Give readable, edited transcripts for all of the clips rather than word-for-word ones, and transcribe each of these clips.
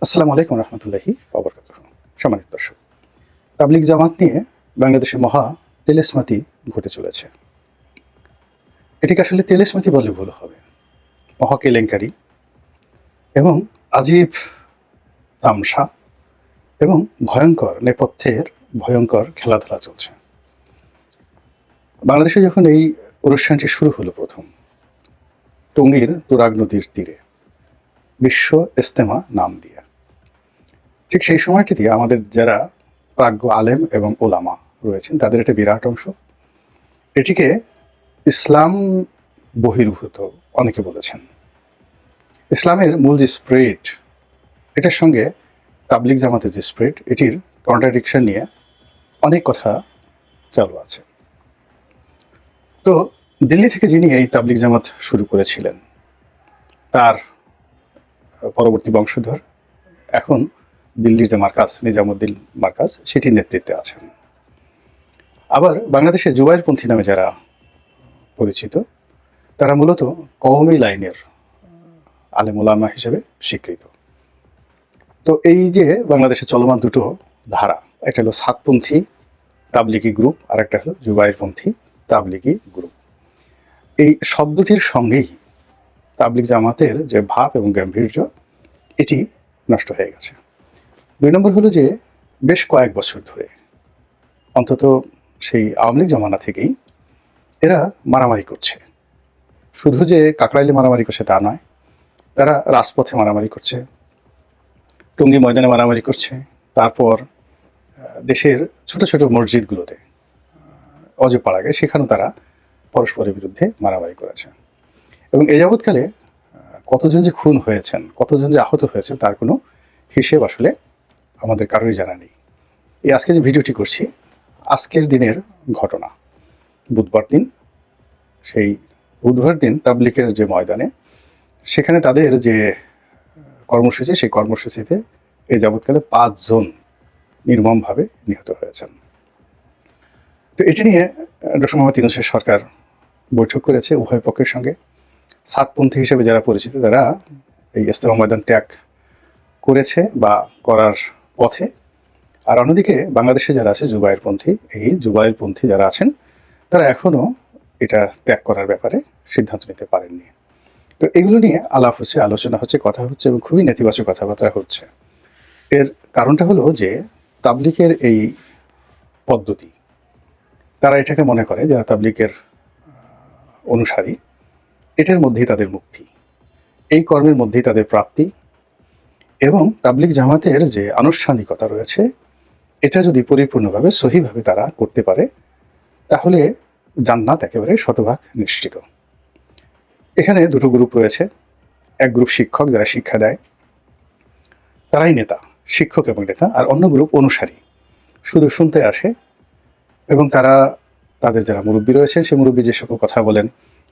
আসসালামু আলাইকুম রহমতুল্লাহি ওয়া সম্মানিত দর্শক, তাবলিগ জামাত নিয়ে বাংলাদেশে মহা তেলেসমাতি ঘটে চলেছে। এটিকে আসলে তেলেসমাতি বললে ভুল হবে, মহা কেলেঙ্কারি এবং আজীব তামসা এবং ভয়ঙ্কর নেপথ্যের ভয়ঙ্কর খেলাধুলা চলছে। বাংলাদেশে যখন এই অনুষ্ঠানটি শুরু হলো প্রথম, টঙ্গীর তুরাগ নদীর তীরে বিশ্ব ইজতেমা নাম দিয়ে, ঠিক সেই সময়টিতে আমাদের যারা প্রাজ্ঞ আলেম এবং ওলামা রয়েছেন তাদের একটা বিরাট অংশ এটিকে ইসলাম বহির্ভূত অনেকে বলেছেন। ইসলামের মূল যে স্পিরিট, এটার সঙ্গে তাবলিগ জামাতের যে স্পিরিট, এটির কন্ট্রাডিকশন নিয়ে অনেক কথা চালু আছে। তো দিল্লি থেকে যিনি এই তাবলিগ জামাত শুরু করেছিলেন, তার পরবর্তী বংশধর এখন দিল্লির যে মার্কাজ, নিজামুদ্দিন মার্কাজ, সেটির নেতৃত্বে আছেন। আবার বাংলাদেশে জুবাইরপন্থী নামে যারা পরিচিত, তারা মূলত কওমি লাইনের আলেম ওলামা হিসেবে স্বীকৃত। তো এই যে বাংলাদেশে চলমান দুটো ধারা, একটা হলো সাতপন্থী তাবলিগি গ্রুপ আর একটা হলো জুবাইরপন্থী তাবলিগি গ্রুপ, এই শব্দটির সঙ্গেই তাবলিগ জামাতের যে ভাব এবং গাম্ভীর্য, এটি নষ্ট হয়ে গেছে। দুই নম্বর হলো যে বেশ কয়েক বছর ধরে, অন্তত সেই আওয়ামী লীগ জমানা থেকেই এরা মারামারি করছে। শুধু যে কাকরাইলে মারামারি করছে তা নয়, তারা রাজপথে মারামারি করছে, টঙ্গী ময়দানে মারামারি করছে, তারপর দেশের ছোট ছোট মসজিদগুলোতে, অজপাড়াগে, সেখানেও তারা পরস্পরের বিরুদ্ধে মারামারি করেছে। এবং এ যাবৎকালে কতজন যে খুন হয়েছেন, কতজন যে আহত হয়েছেন, তার কোনো হিসেব আসলে আমাদের কারোরই জানা নেই। এই আজকে যে ভিডিওটি করছি, আজকের দিনের ঘটনা, বুধবার দিন। সেই বুধবার দিন তাবলিগের যে ময়দানে, সেখানে তাদের যে কর্মসূচি, সেই কর্মসূচিতে এই যাবৎকালে 5 জন নির্মমভাবে নিহত হয়েছেন। তো এটি নিয়ে ডক্টর মোহাম্মদ ইউনূসের সরকার বৈঠক করেছে উভয় পক্ষের সঙ্গে। সাতপন্থী হিসেবে যারা পরিচিত, তারা এই ইজতেমা ময়দান ত্যাগ করেছে বা করার পথে, আর অন্যদিকে বাংলাদেশে যারা আছে জুবাইরপন্থী, এই জুবাইরপন্থী যারা আছেন তারা এখনও এটা ত্যাগ করার ব্যাপারে সিদ্ধান্ত নিতে পারেননি। তো এগুলো নিয়ে আলাপ হচ্ছে, আলোচনা হচ্ছে, কথা হচ্ছে এবং খুবই নেতিবাচক কথাবার্তা হচ্ছে। এর কারণটা হলো যে তাবলিগের এই পদ্ধতি, তারা এটাকে মনে করে যারা তাবলিগের অনুসারী, এটার মধ্যেই তাদের মুক্তি, এই কর্মের মধ্যেই তাদের প্রাপ্তি। এবং তাবলিগ জামাতের যে আনুষ্ঠানিকতা রয়েছে, এটা যদি পরিপূর্ণভাবে সহিভাবে তারা করতে পারে, তাহলে জান্নাত একেবারে শতভাগ নিশ্চিত। এখানে দুটো গ্রুপ রয়েছে। এক গ্রুপ শিক্ষক, যারা শিক্ষা দেয়, তারাই নেতা, শিক্ষক এবং নেতা। আর অন্য গ্রুপ অনুসারী, শুধু শুনতে আসে এবং তারা তাদের যারা মুরব্বী রয়েছেন, সেই মুরব্বী যে সকল কথা বলেন,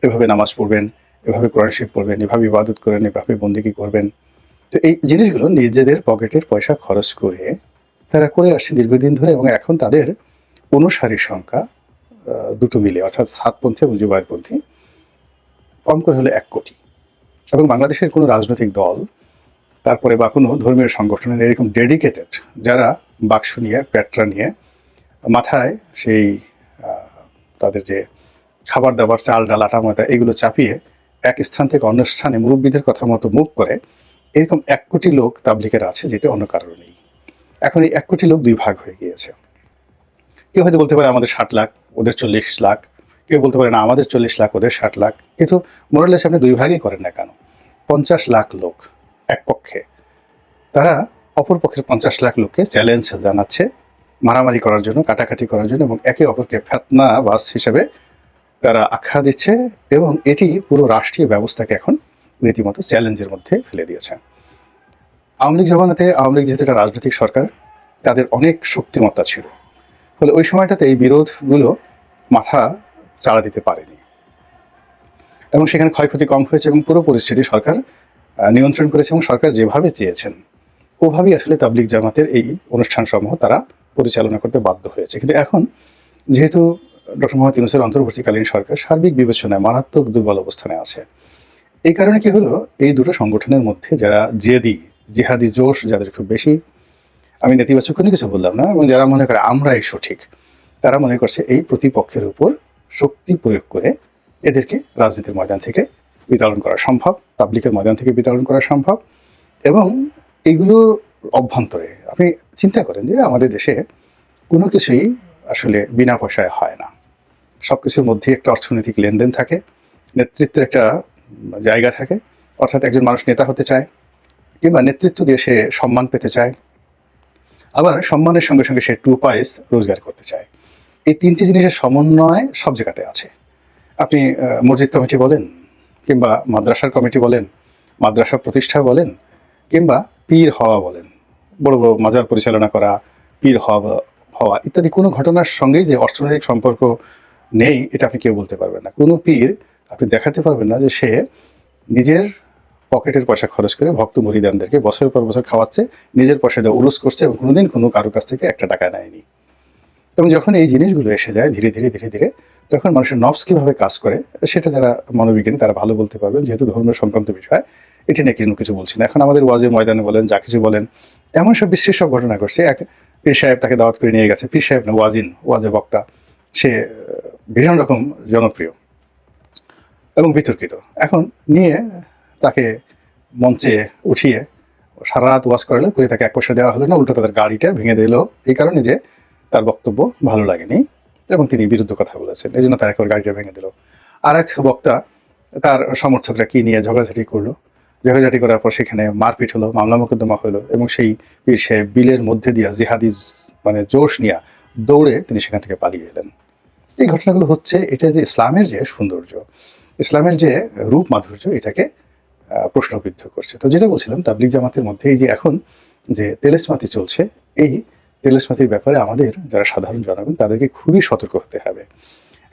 এভাবে নামাজ পড়বেন, এভাবে কোরআন শরীফ পড়বেন, এভাবে ইবাদত করেন, এভাবে বন্দেগী করবেন। তো এই জিনিসগুলো নিজেদের পকেটের পয়সা খরচ করে তারা করে আসছে দীর্ঘদিন ধরে। এবং এখন তাদের অনুসারীর সংখ্যা দুটো মিলে, অর্থাৎ সাতপন্থী এবং জুবাইরপন্থী, কম করে হলে 1 কোটি। এবং বাংলাদেশের কোনো রাজনৈতিক দল, তারপরে বা কোনো ধর্মীয় সংগঠনের এরকম ডেডিকেটেড, যারা বাক্স নিয়ে, প্যাট্রা নিয়ে, মাথায় সেই তাদের যে খাবার দাবার, চাল ডাল আটা ময়দা, এগুলো চাপিয়ে এক স্থান থেকে অন্য স্থানে মুরব্বীদের কথা মতো মুভ করে, এরকম 1 কোটি লোক তাবলিগের আছে, যেটা অন্য কারোর নেই। এখন এই 1 কোটি লোক 2 ভাগ হয়ে গিয়েছে। কেউ হয়তো বলতে পারে আমাদের 60 লাখ, ওদের 40 লাখ। কেউ বলতে পারে না আমাদের 40 লাখ, ওদের 60 লাখ। কিন্তু মোরালেস আপনি 2 ভাগই করেন না কেন? 50 লাখ লোক এক পক্ষে, তারা অপর পক্ষের 50 লাখ লোককে চ্যালেঞ্জ জানাচ্ছে মারামারি করার জন্য, কাটাকাটি করার জন্য, এবং একে অপরকে ফেতনাবাজ হিসেবে তারা আখ্যা দিচ্ছে। এবং এটি পুরো রাষ্ট্রীয় ব্যবস্থাকে এখন রীতিমতো চ্যালেঞ্জের মধ্যে ফেলে দিয়েছে। আওয়ামী লীগ জমানাতে, আওয়ামী লীগ যেহেতু একটা রাজনৈতিক সরকার, তাদের অনেক শক্তিমত্তা ছিল, ফলে ওই সময়টাতে এই বিরোধগুলো মাথা চাড়া দিতে পারেনি এবং সেখানে ক্ষয়ক্ষতি কম হয়েছে এবং পুরো পরিস্থিতি সরকার নিয়ন্ত্রণ করেছে। এবং সরকার যেভাবে চেয়েছেন ওভাবেই আসলে তাবলিগ জামাতের এই অনুষ্ঠানসমূহ তারা পরিচালনা করতে বাধ্য হয়েছে। কিন্তু এখন যেহেতু ডক্টর মোহাম্মদ ইউনূসের অন্তর্বর্তীকালীন সরকার সার্বিক বিবেচনায় মারাত্মক দুর্বল অবস্থানে আছে, এই কারণে কি হলো, এই দুটো সংগঠনের মধ্যে যারা জেদি, জিহাদি জোশ যাদের খুব বেশি, আমি নেতিবাচক কোনো কিছু বললাম না, এবং যারা মনে করে আমরাই সঠিক, তারা মনে করছে এই প্রতিপক্ষের উপর শক্তি প্রয়োগ করে এদেরকে রাজনীতির ময়দান থেকে বিতাড়ন করা সম্ভব, তাবলিগের ময়দান থেকে বিতাড়ন করা সম্ভব। এবং এগুলোর অভ্যন্তরে আপনি চিন্তা করেন যে আমাদের দেশে কোনো কিছুই আসলে বিনা পয়সায় হয় না, সব কিছুর মধ্যে একটা অর্থনৈতিক লেনদেন থাকে, নেতৃত্বের একটা জায়গা থাকে, অর্থাৎ একজন মানুষ নেতা হতে চায় কিংবা নেতৃত্ব দিয়ে সে সম্মান পেতে চায়, আবার সম্মানের সঙ্গে সঙ্গে সে 2 পয়সা রোজগার করতে চায়। এই তিনটি জিনিসের সমন্বয় সব জায়গাতে আছে। আপনি মসজিদ কমিটি বলেন, কিংবা মাদ্রাসার কমিটি বলেন, মাদ্রাসা প্রতিষ্ঠা বলেন, কিংবা পীর হওয়া বলেন, বড় বড় মাজার পরিচালনা করা, পীর হওয়া হওয়া ইত্যাদি কোনো ঘটনার সঙ্গেই যে অর্থনৈতিক সম্পর্ক নেই এটা আপনি কেউ বলতে পারবেন না। কোনো পীর আপনি দেখাতে পারবেন না যে সে নিজের পকেটের পয়সা খরচ করে ভক্ত মুরিদানদেরকে বছরের পর বছর খাওয়াচ্ছে, নিজের পয়সা দিয়ে উরুস করছে এবং কোনোদিন কোনো কারোর কাছ থেকে একটা টাকা নেয়নি। এবং যখন এই জিনিসগুলো এসে যায় ধীরে ধীরে ধীরে ধীরে, তখন মানুষের নফস কীভাবে কাজ করে সেটা যারা মনোবিজ্ঞানী তারা ভালো বলতে পারবেন, যেহেতু ধর্মের সংক্রান্ত বিষয়, এটি নিয়ে কোনো কিছু বলছি না। এখন আমাদের ওয়াজের ময়দানে বলেন, যা কিছু বলেন, এমন সব বিশ্বের সব ঘটনা ঘটছে। এক পীর সাহেব তাকে দাওয়াত করে নিয়ে গেছে, পীর সাহেব না, ওয়াজের বক্তা, সে ভীষণ রকম জনপ্রিয় এবং বিতর্কিত। এখন নিয়ে তাকে মঞ্চে উঠিয়ে সারা রাত ওয়াজ করালো, করে তাকে 1 পয়সা দেওয়া হলো না, উল্টো তাদের গাড়িটা ভেঙে দিল এই কারণে যে তার বক্তব্য ভালো লাগেনি এবং তিনি বিরুদ্ধ কথা বলেছেন, এই জন্য তার একবার গাড়িটা ভেঙে দিল। আর এক বক্তা তার সমর্থকরা কি নিয়ে ঝগড়াঝাটি করলো, ঝগড়াঝাটি করার পর সেখানে মারপিট হলো, মামলা মোকদ্দমা হলো, এবং সেই পীর সাহেব বিলের মধ্যে দিয়া জিহাদি মানে জোশ নিয়ে দৌড়ে তিনি সেখান থেকে পালিয়ে এলেন। এই ঘটনাগুলো হচ্ছে, এটা যে ইসলামের যে সৌন্দর্য, ইসলামের যে রূপ মাধুর্য, এটাকে প্রশ্নবিদ্ধ করছে। তো যেটা বলছিলাম, তাবলিগ জামাতের মধ্যে এই যে এখন যে তেলেসমাতি চলছে, এই তেলেসমাতির ব্যাপারে আমাদের যারা সাধারণ জনগণ তাদেরকে খুবই সতর্ক হতে হবে।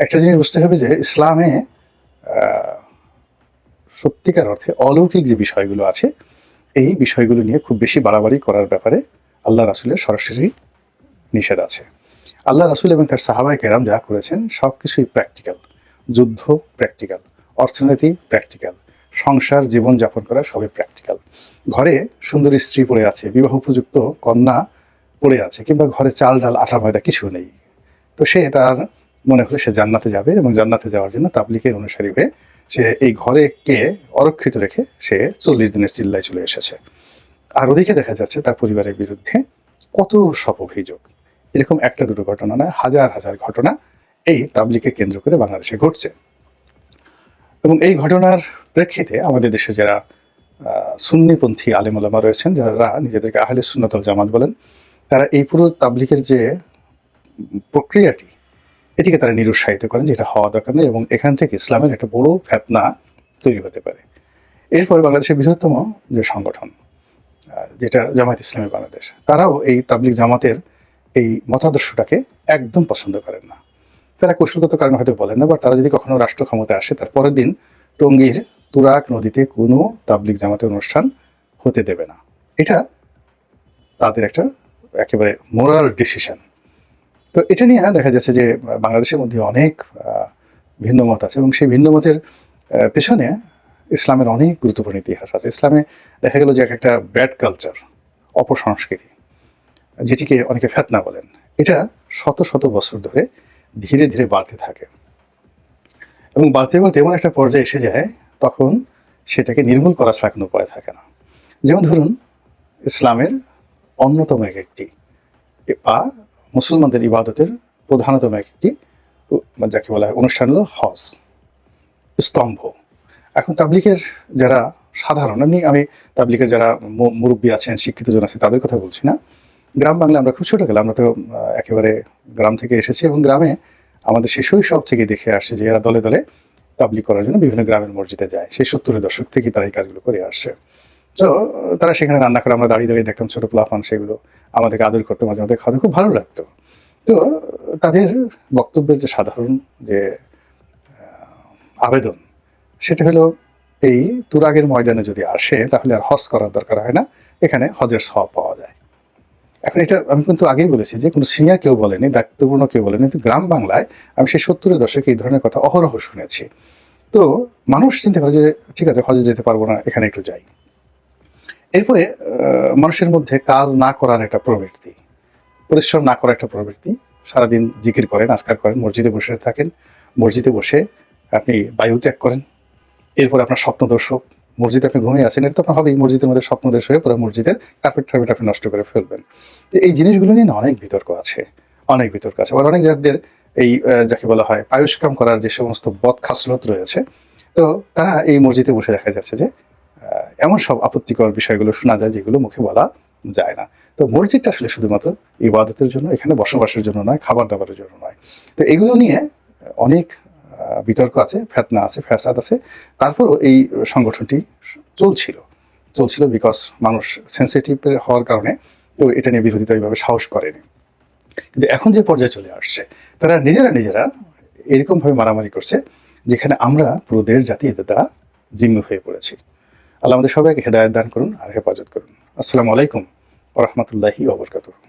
একটা জিনিস বুঝতে হবে যে ইসলামে সত্যিকার অর্থে অলৌকিক যে বিষয়গুলো আছে, এই বিষয়গুলো নিয়ে খুব বেশি বাড়াবাড়ি করার ব্যাপারে আল্লাহ রাসূলের সরাসরি নিষেধ আছে। আল্লাহ রাসূল এবং তার সাহাবায়ে কেরাম যা করেছেন সব কিছুই প্র্যাকটিক্যাল। যুদ্ধ প্র্যাকটিক্যাল, অর্থনীতি প্র্যাকটিক্যাল, সংসার জীবনযাপন করা সবই প্র্যাকটিক্যাল। ঘরে সুন্দরী স্ত্রী পড়ে আছে, বিবাহ উপযুক্ত কন্যা পড়ে আছে, কিংবা ঘরে চাল ডাল আটা ময়দা কিছু নেই, তো সে তার মনে হলে সে জান্নাতে যাবে, এবং জান্নাতে যাওয়ার জন্য তাবলিগের অনুসারী হয়ে সে এই ঘরেকে অরক্ষিত রেখে সে 40 দিনের চিল্লায় চলে এসেছে। আর ওদিকে দেখা যাচ্ছে তার পরিবারের বিরুদ্ধে কত সব অভিযোগ। এরকম একটা দুটো ঘটনা নয়, হাজার হাজার ঘটনা এই তাবলিগকে কেন্দ্র করে বাংলাদেশে ঘটছে। এবং এই ঘটনার প্রেক্ষিতে আমাদের দেশে যারা সুন্নিপন্থী আলেম ওলামা রয়েছেন, যারা নিজেদেরকে আহলে সুন্নাত ওয়াল জামাত বলেন, তারা এই পুরো তাবলিগের যে প্রক্রিয়াটি, এটিকে তারা নিরুৎসাহিত করেন যে এটা হওয়া দরকার নেই, এবং এখান থেকে ইসলামের একটা বড় ফেতনা তৈরি হতে পারে। এরপরে বাংলাদেশের বৃহত্তম যে সংগঠন যেটা জামায়াত ইসলামী বাংলাদেশ, তারাও এই তাবলিগ জামাতের এই মতাদর্শটাকে একদম পছন্দ করেন না। তারা কৌশলগত কারণে হয়তো বলেন না, বা তারা যদি কখনো রাষ্ট্র ক্ষমতায় আসে তার পরের দিন টঙ্গীর তুরাগ নদীতে কোনো তাবলিগ জামাতের অনুষ্ঠান হতে দেবে না। এটা তাদের একটা একেবারে মোরাল ডিসিশন। তো এটা নিয়ে দেখা যাচ্ছে যে বাংলাদেশের মধ্যে অনেক ভিন্ন মত আছে, এবং সেই ভিন্ন মতের পেছনে ইসলামের অনেক গুরুত্বপূর্ণ ইতিহাস আছে। ইসলামে দেখা গেল যে একটা ব্যাড কালচার, অপসংস্কৃতি, যেটিকে অনেকে ফেতনা বলেন, এটা শত শত বছর ধরে ধীরে ধীরে বাড়তে থাকে, এবং বাড়তে বাড়তে এমন একটা পর্যায়ে এসে যায় তখন সেটাকে নির্মূল করা ছাড়া কোনো উপায় থাকে না। যেমন ধরুন, ইসলামের অন্যতম একটি বা মুসলমানদের ইবাদতের প্রধানতম একটি যাকে বলা হয় অনুষ্ঠান হলো হজ, স্তম্ভ। এখন তাবলিগের যারা সাধারণ, আমি তাবলিগের যারা মুরব্বী আছেন, শিক্ষিত জন আছে, তাদের কথা বলছি না। গ্রাম বাংলা আমরা খুব ছোটো গেলাম, আমরা তো একেবারে গ্রাম থেকে এসেছি, এবং গ্রামে আমাদের সেই শৈশব থেকে দেখে আসছে যে এরা দলে দলে তাবলিগ করার জন্য বিভিন্ন গ্রামের মসজিদে যায়। সেই 70-এর দশক থেকে তারা এই কাজগুলো করে আসছে। তো তারা সেখানে রান্না করে আমরা দাঁড়িয়ে দাঁড়িয়ে দেখতাম, ছোটো পোলাপান সেগুলো আমাদেরকে আদর করতো, মাঝে মাঝে খাওয়া খুব ভালো লাগতো। তো তাদের বক্তব্যের যে সাধারণ যে আবেদন, সেটা হলো এই তুরাগের ময়দানে যদি আসে তাহলে আর হজ করার দরকার হয় না, এখানে হজের সওয়াব পাওয়া যায়। এখন এটা আমি কিন্তু আগেই বলেছি যে কোনো সিনিয়র কেউ বলেনি, দায়িত্বপূর্ণ কেউ বলেনি, কিন্তু গ্রাম বাংলায় আমি সেই 70-এর দশকে এই ধরনের কথা অহরহ শুনেছি। তো মানুষ চিন্তা করে যে ঠিক আছে, হজে যেতে পারবো না, এখানে একটু যাই। এরপরে মানুষের মধ্যে কাজ না করার একটা প্রবৃত্তি, পরিশ্রম না করার একটা প্রবৃত্তি। সারাদিন জিকির করেন, আজকার করেন, মসজিদে বসে থাকেন, মসজিদে বসে আপনি বায়ু ত্যাগ করেন। এরপর আপনার স্বপ্ন দর্শক, মসজিদে আপনি ঘুমিয়ে আছেন, এটা তো আপনার হবেই, মসজিদের মধ্যে স্বপ্ন দর্শক হয়ে পুরো মসজিদের কার্পেট টার্পেট আপনি নষ্ট করে ফেলবেন। এই জিনিসগুলো নিয়ে না অনেক বিতর্ক আছে, অনেক বিতর্ক আছে। আবার অনেক যাদের এই যাকে বলা হয় পায়ুষ্কাম করার যে সমস্ত বদ খাসলত রয়েছে, তো তারা এই মসজিদে বসে দেখা যাচ্ছে যে এমন সব আপত্তিকর বিষয়গুলো শোনা যায় যেগুলো মুখে বলা যায় না। তো মসজিদটা আসলে শুধুমাত্র ইবাদতের জন্য, এখানে বসবাসের জন্য নয়, খাবার দাবারের জন্য নয়। তো এগুলো নিয়ে অনেক বিতর্ক আছে, ফেতনা আছে, ফ্যাসাদ আছে। তারপরও এই সংগঠনটি চলছিল চলছিল বিকজ মানুষ সেন্সিটিভ হওয়ার কারণে তো এটা নিয়ে বিরোধিতা এইভাবে সাহস করেনি। কিন্তু এখন যে পর্যায়ে চলে আসছে, তারা নিজেরা নিজেরা এরকমভাবে মারামারি করছে যেখানে আমরা পুরো দেশ জাতি এদের দ্বারা জিম্মি হয়ে পড়েছি। আল্লাহ আমাদের সবাইকে হেদায়েত দান করুন আর হেফাজত করুন। আসসালামু আলাইকুম ওয়া রাহমাতুল্লাহি ওয়া বারাকাতুহু।